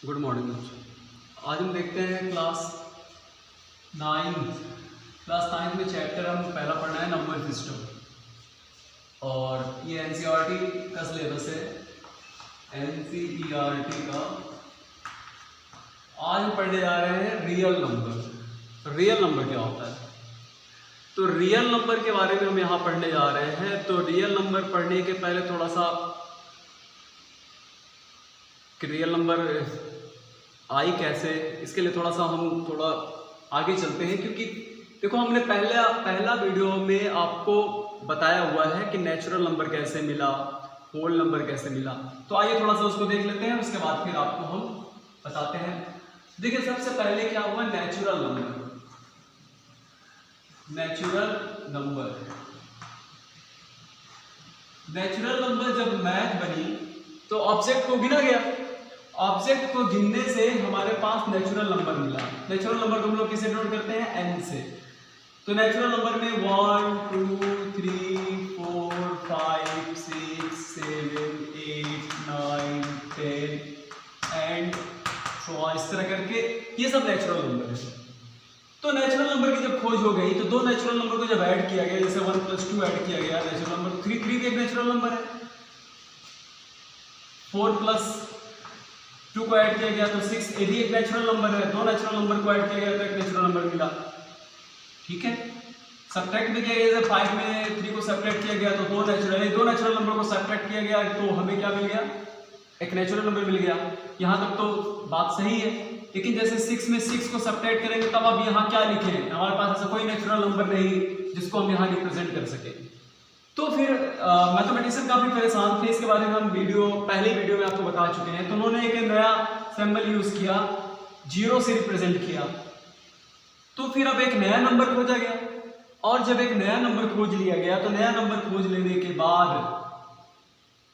Good morning बच्चों। आज हम देखते हैं क्लास नाइन्थ में चैप्टर हम पहला पढ़ना है नंबर सिस्टम, और ये एनसीईआरटी का सिलेबस है। एनसीईआरटी का आज हम पढ़ने जा रहे हैं रियल नंबर। रियल नंबर क्या होता है, तो रियल नंबर के बारे में हम यहाँ पढ़ने जा रहे हैं। तो रियल नंबर पढ़ने के पहले थोड़ा सा कि रियल नंबर आई कैसे, इसके लिए थोड़ा सा हम थोड़ा आगे चलते हैं, क्योंकि देखो हमने पहला वीडियो में आपको बताया हुआ है कि नेचुरल नंबर कैसे मिला, होल नंबर कैसे मिला। तो आइए थोड़ा सा उसको देख लेते हैं, उसके बाद फिर आपको हम बताते हैं। देखिए सबसे पहले क्या हुआ, नेचुरल नंबर। नेचुरल नंबर जब मैथ बनी तो ऑब्जेक्ट को गिना गया। ऑब्जेक्ट को गिनने से हमारे पास नेचुरल नंबर मिला। नेचुरल नंबर को हम लोग किसे डिनोट करते हैं, n से। तो नेचुरल नंबर में 1 2 3 4 5 6 7 8 9 10 एंड सो इस तरह करके ये सब नेचुरल नंबर है। तो नेचुरल नंबर की जब खोज हो गई तो दो नेचुरल नंबर को जब ऐड किया गया, जैसे 1 + 2 ऐड किया गया, नेचुरल नंबर 3 भी एक नेचुरल नंबर है। 4 + 2 को ऐड किया गया तो 6, ये भी एक नेचुरल नंबर है। दो नेचुरल नंबर को ऐड किया गया तो एक नेचुरल नंबर मिला। ठीक है, सब्ट्रैक्ट में किया गया, जैसे 5 में 3 को सब्ट्रैक्ट किया गया तो दो नेचुरल नंबर को सब्ट्रैक्ट किया गया तो हमें क्या मिल गया, एक नेचुरल नंबर मिल गया। यहाँ तक तो बात सही है, लेकिन जैसे 6 में 6 को सब्ट्रैक्ट करेंगे तब अब यहाँ क्या लिखें, हमारे पास ऐसा कोई नेचुरल नंबर नहीं जिसको हम यहाँ रिप्रेजेंट कर सके। तो फिर मैथमेटिशियन काफी परेशान थे, इसके बारे में हम पहले वीडियो में आपको बता चुके हैं। तो उन्होंने एक नया सिंबल यूज किया, 0 से रिप्रेजेंट किया। तो फिर अब एक नया नंबर खोजा गया, और जब एक नया नंबर खोज लिया गया तो नया नंबर खोज लेने के बाद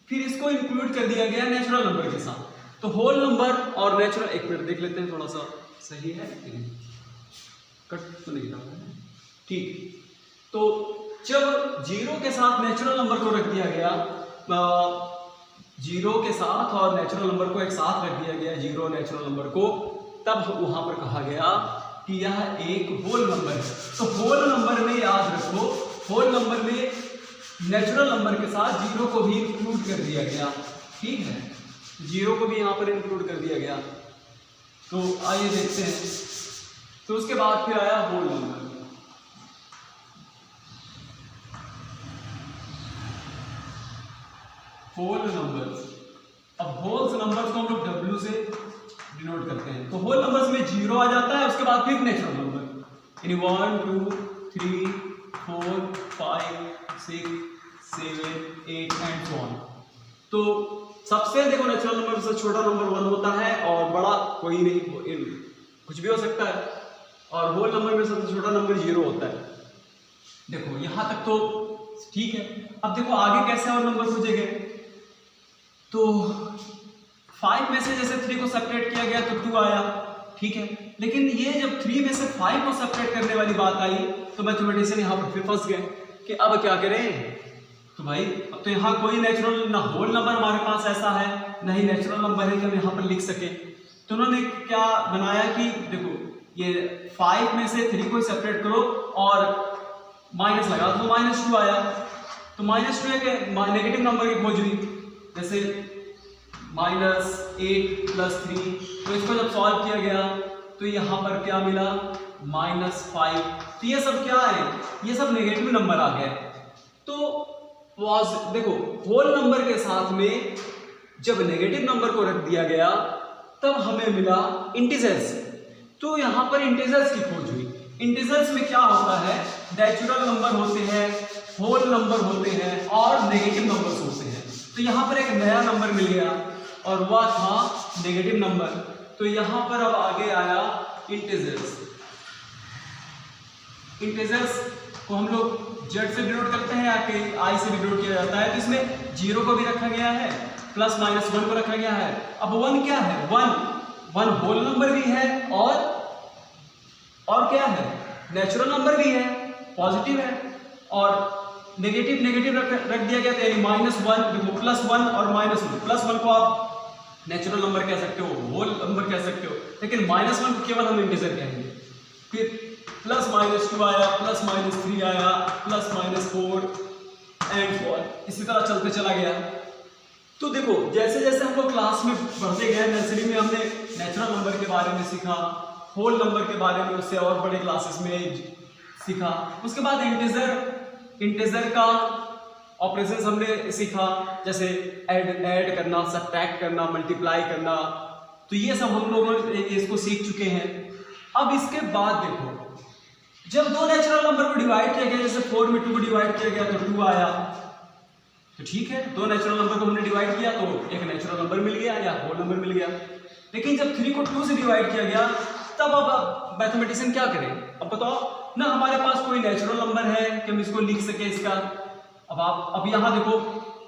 फिर इसको इंक्लूड कर दिया गया नेचुरल नंबर के साथ। तो होल नंबर और नेचुरल, एक मिनट देख लेते हैं थोड़ा सा सही है, कट तो नहीं था ठीक। तो जब 0 के साथ नेचुरल नंबर को रख दिया गया, 0 के साथ और नेचुरल नंबर को एक साथ रख दिया गया, 0 नेचुरल नंबर को, तब वहां पर कहा गया कि यह एक होल नंबर है। तो होल नंबर में याद रखो, होल नंबर में नेचुरल नंबर के साथ 0 को भी इंक्लूड कर दिया गया। ठीक है, 0 को भी यहां पर इंक्लूड कर दिया गया। तो आइए देखते हैं। तो उसके बाद फिर आया होल नंबर। होल नंबर्स, अब होल नंबर्स को हम लोग W से डिनोट करते हैं। तो होल नंबर्स में 0 आ जाता है, उसके बाद फिर नेचुरल नंबर, यानी 1 2 3 4 5 6 7 8 एंड सो ऑन। तो सबसे देखो नेचुरल नंबर से छोटा नंबर 1 होता है और बड़ा कोई नहीं, कुछ भी हो सकता है। और होल नंबर में सबसे छोटा नंबर 0 होता है। देखो यहां तक तो ठीक है। अब देखो आगे कैसे और नंबर खोजे गए। तो 5 में से जैसे 3 को सेपरेट किया गया तो 2 आया। ठीक है, लेकिन ये जब 3 में से 5 को सेपरेट करने वाली बात आई तो मैथमेटिशियन यहाँ पर फिर फंस गए कि अब क्या करें। तो भाई अब तो यहाँ कोई नेचुरल ना होल नंबर हमारे पास ऐसा है, ना ही नेचुरल नंबर है कि हम यहाँ पर लिख सके। तो उन्होंने क्या बनाया कि देखो ये 5 में से 3 को सेपरेट करो और माइनस लगा तो -2 आया। तो -2 एक नेगेटिव नंबर की खोज हुई, जैसे -8 + 3। तो इसको जब सॉल्व किया गया तो यहाँ पर क्या मिला, -5। तो ये सब क्या है, ये सब नेगेटिव नंबर आ गए। तो देखो होल नंबर के साथ में जब नेगेटिव नंबर को रख दिया गया तब हमें मिला इंटीजर्स। तो यहाँ पर इंटीजर्स की खोज हुई। इंटीजर्स में क्या होता है, नेचुरल नंबर होते हैं, होल नंबर होते हैं और नेगेटिव नंबर्स होते हैं। तो यहाँ पर एक नया नंबर मिल गया और वह था नेगेटिव नंबर। तो यहाँ पर अब आगे आया इंटीजर्स। इंटीजर्स को हम लोग Z से डिनोट करते हैं या कि I से डिनोट किया जाता है। तो इसमें 0 को भी रखा गया है, +-1 को रखा गया है। अब 1 क्या है, 1 होल नंबर भी है और क्या है, नेचुरल नंबर भी है, पॉजिटिव है। और नेगेटिव रख दिया गया, तो यानी -1, देखो +1 और -1, +1 को आप नेचुरल नंबर कह सकते हो, होल नंबर कह सकते हो, लेकिन -1 को केवल हम इंटीजर कहेंगे। फिर +-2 आया, +-3 आया, +-4 एंड so on, इसी तरह चलते चला गया। तो देखो जैसे जैसे हम लोग क्लास में बढ़ते गए, नर्सरी में हमने नेचुरल नंबर के बारे में सीखा, होल नंबर के बारे में उससे और बड़े क्लासेस में सीखा, उसके बाद इंटीजर का ऑपरेशंस हमने सीखा, जैसे ऐड करना, सब्ट्रैक्ट करना, मल्टीप्लाई करना, तो ये सब हम लोग इसको सीख चुके हैं। अब इसके बाद देखो जब दो नेचुरल नंबर को डिवाइड किया गया, जैसे 4 में 2 को डिवाइड किया गया तो 2 आया, तो ठीक है, दो नेचुरल नंबर को हमने डिवाइड किया तो एक नेचुरल नंबर मिल गया या होल नंबर मिल गया। लेकिन जब 3 को 2 से डिवाइड किया गया तब अब मैथमेटिशियन क्या करें, अब बताओ ना, हमारे पास कोई नेचुरल नंबर है कि हम इसको लिख सके इसका। अब यहाँ देखो,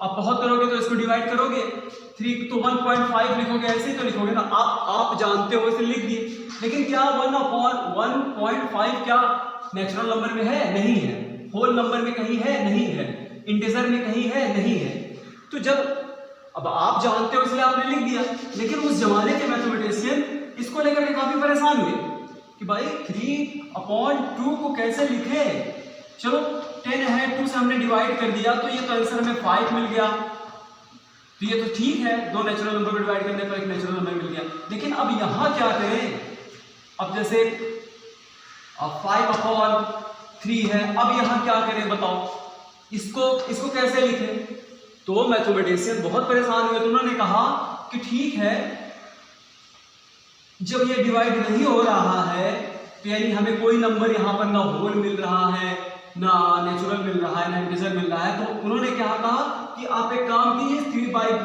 आप बहुत करोगे तो इसको डिवाइड करोगे, 3 तो 1.5 लिखोगे, ऐसे ही तो लिखोगे ना, आप जानते हो इसे लिख दिए। लेकिन क्या 1/1.5 क्या नेचुरल नंबर में है? नहीं है। होल नंबर में कहीं है? नहीं है। इंटीजर में कहीं है? नहीं है। तो जब अब आप जानते हो इसलिए आपने लिख दिया, लेकिन उस जमाने के मैथमेटिशियन इसको लेकर के काफी परेशान हुए कि भाई 3/2 को कैसे लिखे। चलो 10 है, 2 से हमने डिवाइड कर दिया तो ये तो आंसर हमें 5 मिल गया, तो ये तो ठीक है, दो नेचुरल नंबर को डिवाइड करने पर एक नेचुरल नंबर मिल गया। लेकिन अब यहाँ क्या करें, अब जैसे 5/3 है, अब यहाँ क्या करें बताओ, इसको कैसे लिखें। तो मैथमेटिशियन बहुत परेशान हुए, तो उन्होंने कहा कि ठीक है, जब ये डिवाइड नहीं हो रहा है तो यानी हमें कोई नंबर यहाँ पर ना होल मिल रहा है, ना नेचुरल मिल रहा है, ना इंटीजर मिल रहा है, तो उन्होंने क्या कहा कि आप एक काम कीजिए, 3/,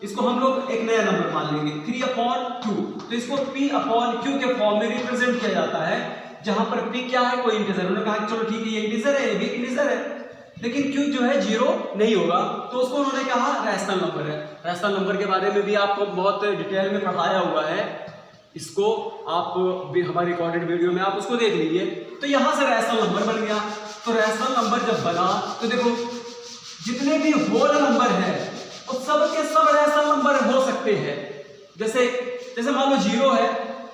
इसको हम लोग एक नया नंबर मान लेंगे 3/2, तो इसको P/Q के फॉर्म में रिप्रेजेंट किया जाता है, जहां पर P क्या है, कोई इंटीजर। उन्होंने कहा चलो ठीक है, ये इंटीजर है, ये भी इंटीजर है, लेकिन Q जो है 0 नहीं होगा, तो उसको उन्होंने कहा रैशनल नंबर है। रैशनल नंबर के बारे में भी आपको बहुत डिटेल में पढ़ाया हुआ है, इसको आप हमारे रिकॉर्डेड वीडियो में आप उसको देख लीजिए। तो यहां से रैशनल नंबर बन गया। तो रैशनल नंबर जब बना तो देखो जितने भी होल नंबर है वो सब के सब रैशनल नंबर हो सकते हैं। जैसे मान लो 0 है,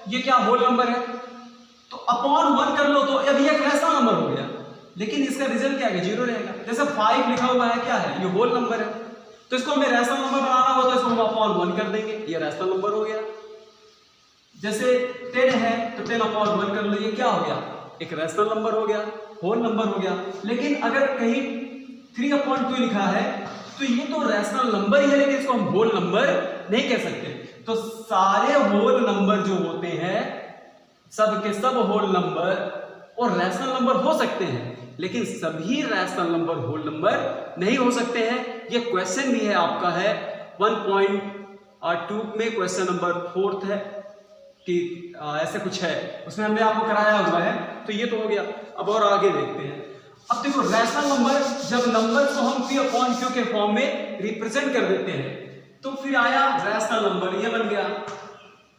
ये क्या होल नंबर है, तो अपॉन 1 कर लो तो अभी एक रैशनल नंबर हो गया, लेकिन इसका रिजल्ट क्या है, 0 रहेगा। जैसे 5 लिखा हुआ है, क्या है, ये होल नंबर है, तो इसको हमें रैशनल नंबर बनाना हो तो इसको हम अपॉन 1 कर देंगे, ये रैशनल नंबर हो गया। जैसे 10 है तो 10/1 कर लो, ये क्या हो गया, एक रैशनल नंबर हो गया, होल नंबर हो गया। लेकिन अगर कहीं 3/2 लिखा है तो ये तो रैशनल नंबर ही है, लेकिन इसको हम होल नंबर नहीं कह सकते। तो सारे होल नंबर जो होते हैं, सब के सब होल नंबर और रैशनल नंबर हो सकते हैं, लेकिन सभी रैशनल नंबर होल नंबर नहीं हो सकते हैं। ये क्वेश्चन भी है आपका, है 1.2 में क्वेश्चन नंबर 4 है कि ऐसे कुछ है, उसमें हमने आपको कराया हुआ है। तो ये तो हो गया। अब और आगे देखते हैं। अब देखो रैशनल नंबर, जब नंबर को हम P/Q के फॉर्म में रिप्रेजेंट कर देते हैं तो फिर आया रैशनल नंबर, ये बन गया।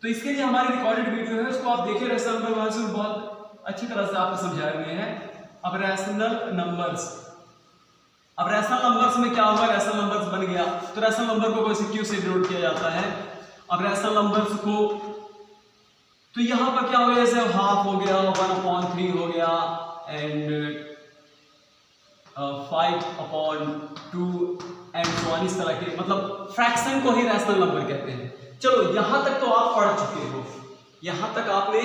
तो इसके लिए हमारी रिकॉर्डेड वीडियो है, उसको आप देखिए, रैशनल नंबर वहां से बहुत अच्छी तरह से आपको समझाए हुए हैं। अब रैशनल नंबर्स, अब रैशनल नंबर्स में क्या हुआ, रैशनल नंबर्स बन गया। तो रैशनल नंबर को वैसे Q से डिनोट किया जाता है। अब रैशनल नंबर्स को तो यहां पर क्या हो गया, जैसे हाफ हो गया, 1/3 हो गया, एंड 5/2 एंड सो ऑन, इस तरह के, मतलब फ्रैक्शन को ही रैशनल नंबर कहते हैं। चलो यहां तक तो आप पढ़ चुके हो, यहां तक आपने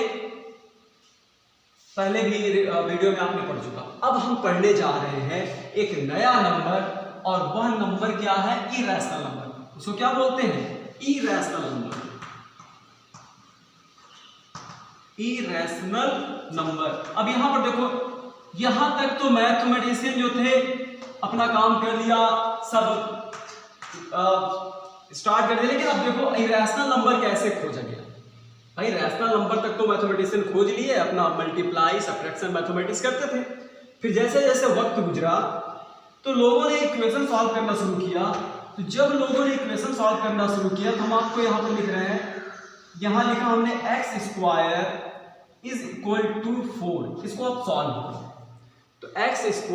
पहले भी वीडियो में आपने पढ़ चुका। अब हम पढ़ने जा रहे हैं एक नया नंबर, और वह नंबर क्या है, इरैशनल नंबर। उसको क्या बोलते हैं, इरैशनल नंबर। Irrational number. अब यहां पर देखो, यहां तक तो मैथमेटिशियन जो थे अपना काम कर लिया, सब स्टार्ट कर दिया, लेकिन अब देखो इरैशनल नंबर कैसे खोजा गया। भाई रैशनल नंबर तक तो मैथमेटिशियन खोज लिए, अपना मल्टीप्लाई सब्ट्रैक्शन मैथमेटिक्स करते थे। फिर जैसे जैसे वक्त गुजरा तो लोगों ने इक्वेशन सॉल्व करना शुरू किया। तो जब लोगों ने इक्वेशन सॉल्व करना शुरू किया तो हम आपको यहाँ पर लिख रहे हैं, यहाँ लिखा हमने x² = 4। इसको आप सॉल्व करो तो x² =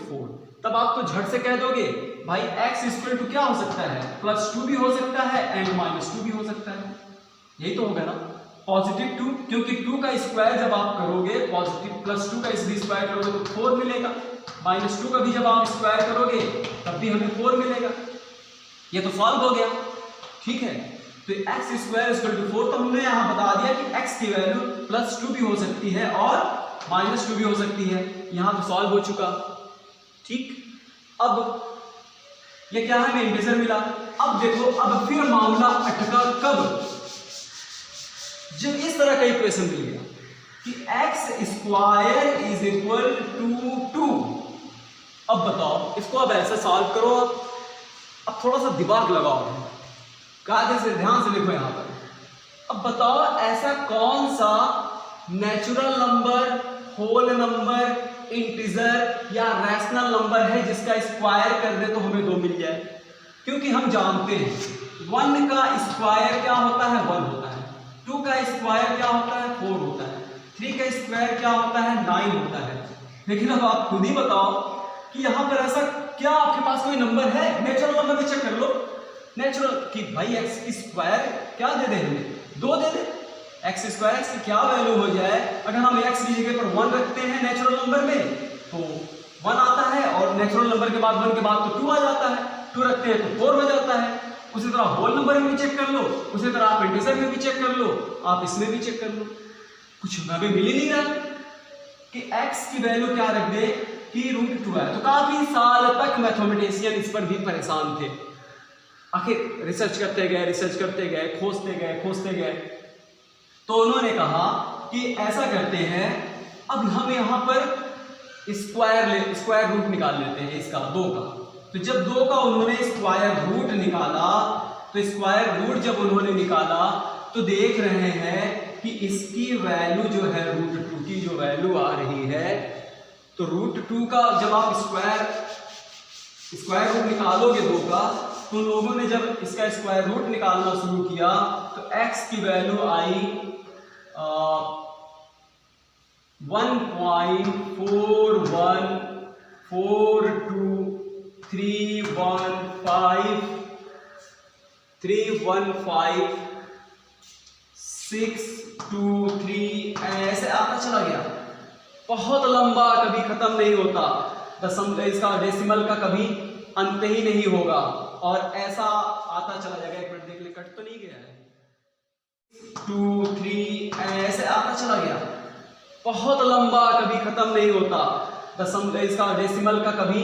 4। तब आप तो झट से कह दोगे भाई x इक्वल टू क्या हो सकता है, +2 भी हो सकता है एंड -2 भी हो सकता है। यही तो होगा ना, +2, क्योंकि 2 का स्क्वायर जब आप करोगे पॉजिटिव +2 का इसलिए स्क्वायर करोगे तो 4 मिलेगा, -2 का भी जब आप स्क्वायर करोगे तब भी हमें 4 मिलेगा। ये तो सॉल्व हो गया, ठीक है। तो x स्क्वायर इक्वल टू 4, तो हमने यहाँ बता दिया कि x की वैल्यू +2 भी हो सकती है और -2 भी हो सकती है। यहाँ तो सॉल्व हो चुका, ठीक। अब ये क्या है, हमें इंटीजर मिला। अब देखो, अब फिर मामला अटका कब, जब इस तरह का इक्वेशन मिल गया कि x square is equal to 2। अब बताओ इसको, अब ऐसे सॉल्व करो। अब थोड़ा सा दिमाग लगाओ, कायदे से ध्यान से लिखो यहां पर। अब बताओ ऐसा कौन सा natural number, whole number, integer या रैशनल नंबर है जिसका स्क्वायर कर दे तो हमें 2 मिल जाए। क्योंकि हम जानते हैं 1 का स्क्वायर क्या होता है, 1 होता है, 2 का स्क्वायर क्या होता है, 4 होता है, 3 का स्क्वायर क्या होता है, 9 होता है। लेकिन अब आप खुद ही बताओ कि यहाँ पर ऐसा क्या आपके पास कोई नंबर है, नेचुरल नंबर में चेक कर लो, नेचुरल कि भाई x की स्क्वायर क्या दे दे, हमें 2 दे दे। x स्क्वायर की क्या वैल्यू हो जाए, अगर हम x की जगह पर 1 रखते हैं नेचुरल नंबर में तो 1 आता है, और नेचुरल नंबर के बाद 1 के बाद तो 2 आ जाता है, 2 रखते हैं तो 4 हो जाता है। उसी तरह होल नंबर में भी चेक कर लो, उसी तरह आप इंटीजर में भी चेक कर लो, आप इसमें भी चेक कर लो, कुछ हमें मिल ही नहीं रहा कि x की वैल्यू क्या रख दे कि √2 है। तो काफी साल तक मैथमेटिशियन इस पर भी परेशान थे। आखिर रिसर्च करते गए, खोजते गए, तो उन्होंने कहा कि ऐसा करते हैं, अब हम यहाँ पर स्क्वायर रूट निकाल लेते हैं इसका 2 का। तो जब 2 का उन्होंने स्क्वायर रूट निकाला, तो स्क्वायर रूट जब उन्होंने निकाला तो देख रहे हैं कि इसकी वैल्यू जो है √2 की जो वैल्यू आ रही है, तो √2 का जब आप स्क्वायर रूट निकालोगे 2 का, तो लोगों ने जब इसका स्क्वायर रूट निकालना शुरू किया तो x की वैल्यू आई 1.414315,623 ऐसे आता चला गया, बहुत लंबा, कभी खत्म नहीं होता, इसका डेसिमल का कभी अंत ही नहीं होगा, और ऐसा आता चला जाएगा। एक मिनट देख ले, कट तो नहीं गया है, 2 3 ऐसे आता चला गया, बहुत लंबा, कभी खत्म नहीं होता, इसका डेसिमल का कभी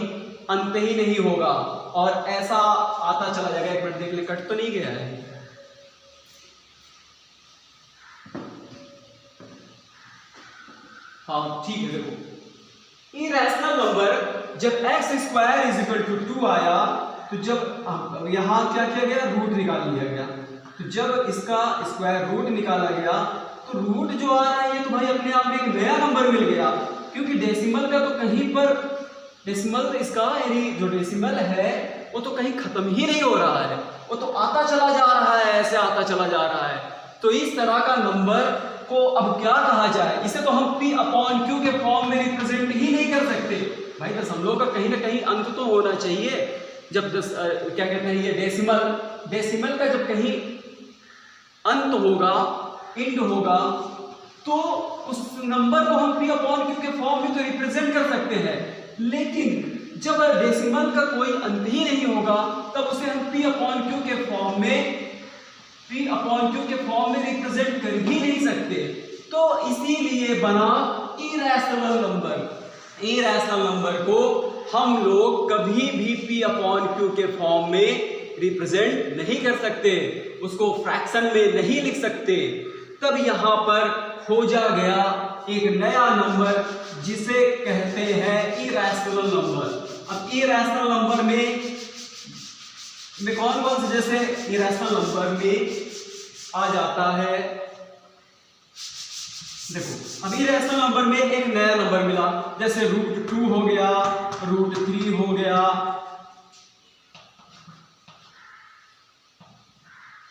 अंत ही नहीं होगा, और ऐसा आता चला जाएगा। एक मिनट देख ले, कट तो नहीं गया है। हाँ ठीक है, देखो इरेशनल नंबर जब x square is equal to 2 आया, तो जब यहां क्या किया गया, रूट निकाल लिया गया। तो जब इसका स्क्वायर रूट निकाला गया तो रूट जो आ रहा है ये तो भाई अपने आप में एक नया नंबर मिल गया, क्योंकि डेसिमल का तो कहीं पर डेसिमल इसका यानी जो डेसिमल है वो तो कहीं खत्म ही नहीं हो रहा है, वो तो आता चला जा रहा है, ऐसे आता चला जा रहा है। तो इस तरह का नंबर को अब क्या कहा जाए, इसे तो हम P/Q के फॉर्म में रिप्रेजेंट ही नहीं कर सकते भाई। दशमलव का कहीं ना कहीं अंत तो होना चाहिए। जब क्या कहते हैं ये डेसिमल का जब कहीं अंत होगा, इंड होगा, तो उस नंबर को हम P/Q के फॉर्म में तो रिप्रेजेंट कर सकते हैं, लेकिन जब डेसिमल का कोई अंत ही नहीं होगा तब उसे हम P/Q के फॉर्म में रिप्रेजेंट कर ही नहीं सकते। तो इसीलिए बना इरेशनल नंबर को हम लोग कभी भी P/Q के फॉर्म में रिप्रेजेंट नहीं कर सकते, उसको फ्रैक्शन में नहीं लिख सकते। तब यहां पर खोजा गया एक नया नंबर जिसे कहते हैं इरेशनल नंबर। अब इरेशनल नंबर में कौन कौन से, जैसे इरेशनल नंबर में आ जाता है, देखो अब इरेशनल नंबर में एक नया नंबर मिला, जैसे √2 हो गया, √3 हो गया,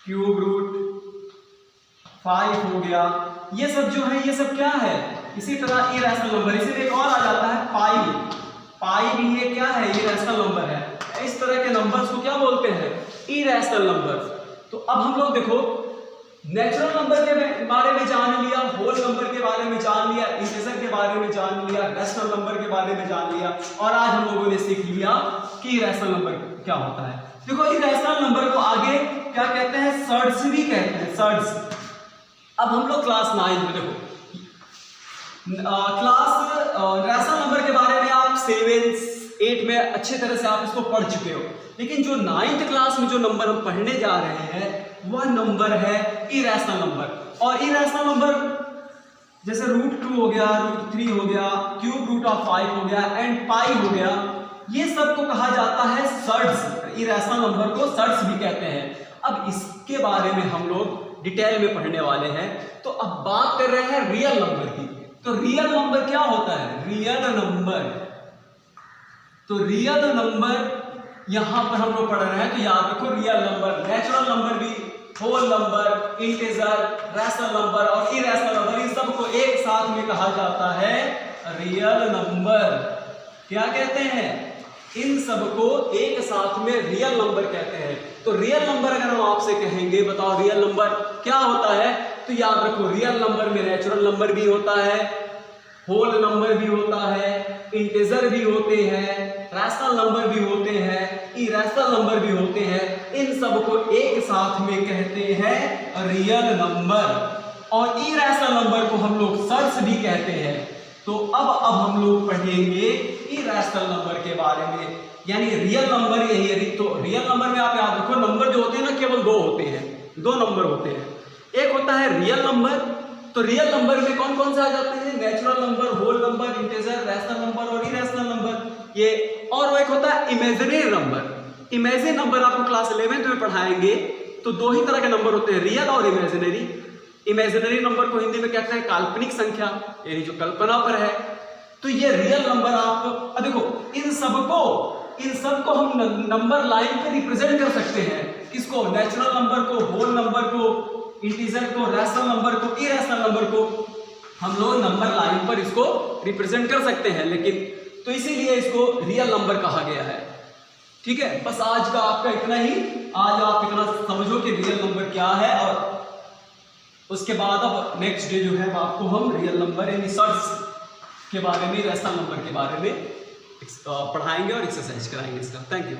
क्यूब रूट 5 हो गया, ये सब जो है ये सब क्या है, इसी तरह इरेशनल नंबर। इसी में एक और आ जाता है पाई भी ये क्या है, इरेशनल नंबर है। इस तरह के नंबर्स को क्या बोलते हैं, इरेशनल नंबर्स। तो अब हम लोग देखो नेचुरल नंबर के बारे में जान लिया, होल नंबर के बारे में जान लिया, इंटीजर के बारे में जान लिया, रैशनल नंबर के बारे में जान लिया, और आज हम लोगों ने सीख लिया कि इरेशनल नंबर क्या होता है। देखो इरेशनल नंबर को आगे क्या कहते हैं, सर्ड्स भी कहते हैं, सर्ड्स। अब हम लोग क्लास 9 में देखो रैशनल नंबर के बारे में आप 7, 8 में अच्छे तरह से आप इसको पढ़ चुके हो, लेकिन जो 9th क्लास में जो नंबर हम पढ़ने जा रहे हैं वह नंबर है इरेशनल नंबर। और इरेशनल नंबर जैसे √2 हो गया, √3 हो गया, क्यूब रूट ऑफ 5 हो गया एंड पाई हो गया, ये सब को कहा जाता है सर्ड्स। इरेशनल नंबर को सर्ड्स भी कहते हैं। अब इसके बारे में हम लोग डिटेल में पढ़ने वाले हैं। तो अब बात कर रहे हैं रियल नंबर की। तो रियल नंबर क्या होता है, रियल नंबर, तो रियल नंबर यहां पर हम लोग पढ़ रहे हैं, तो याद रखो रियल नंबर, नेचुरल नंबर भी, whole number, integer, rational number और इरेशनल नंबर, इन सबको एक साथ में कहा जाता है रियल नंबर। क्या कहते हैं, इन सबको एक साथ में रियल नंबर कहते हैं। तो रियल नंबर अगर हम आपसे कहेंगे बताओ रियल नंबर क्या होता है, तो याद रखो रियल नंबर में नेचुरल नंबर भी होता है, होल नंबर भी होता है, इंटीजर भी होते हैं, रैशनल नंबर भी होते हैं, इरेशनल नंबर भी होते हैं। इन सबको एक साथ में कहते हैं रियल नंबर। और इरेशनल नंबर को हम लोग सर्ड्स भी कहते हैं। तो अब हम लोग पढ़ेंगे इरेशनल नंबर के बारे में, यानी रियल नंबर यही है। तो रियल नंबर में आप याद रखो नंबर जो होते हैं ना केवल 2 होते हैं, 2 नंबर होते हैं। एक होता है रियल नंबर, तो रियल नंबर में कौन कौन से आ जाते हैं, natural number, whole number, integer, rational number और इरेशनल नंबर ये। और वो एक होता है इमेजिनरी नंबर। इमेजिनरी नंबर आपको क्लास 11th में पढ़ाएंगे। तो 2 ही तरह के नंबर होते हैं, रियल और इमेजिनरी। इमेजिनरी नंबर को हिंदी में कहते हैं काल्पनिक संख्या, यानी जो कल्पना पर है। तो ये रियल नंबर आप देखो इन सबको हम नंबर लाइन पे रिप्रेजेंट कर सकते हैं। किसको, नेचुरल नंबर को, होल नंबर को, इंटीजर को, रैशनल नंबर को, इरेशनल नंबर को हम लोग नंबर लाइन पर इसको रिप्रेजेंट कर सकते हैं। लेकिन तो इसीलिए इसको रियल नंबर कहा गया है। ठीक है, बस आज का आपका इतना ही। आज आप इतना समझो कि रियल नंबर क्या है, और उसके बाद अब नेक्स्ट डे जो है आपको हम रियल नंबर यानी सर्ड्स के बारे में, रैशनल नंबर के बारे में पढ़ाएंगे और एक्सरसाइज कराएंगे इसका। Thank you.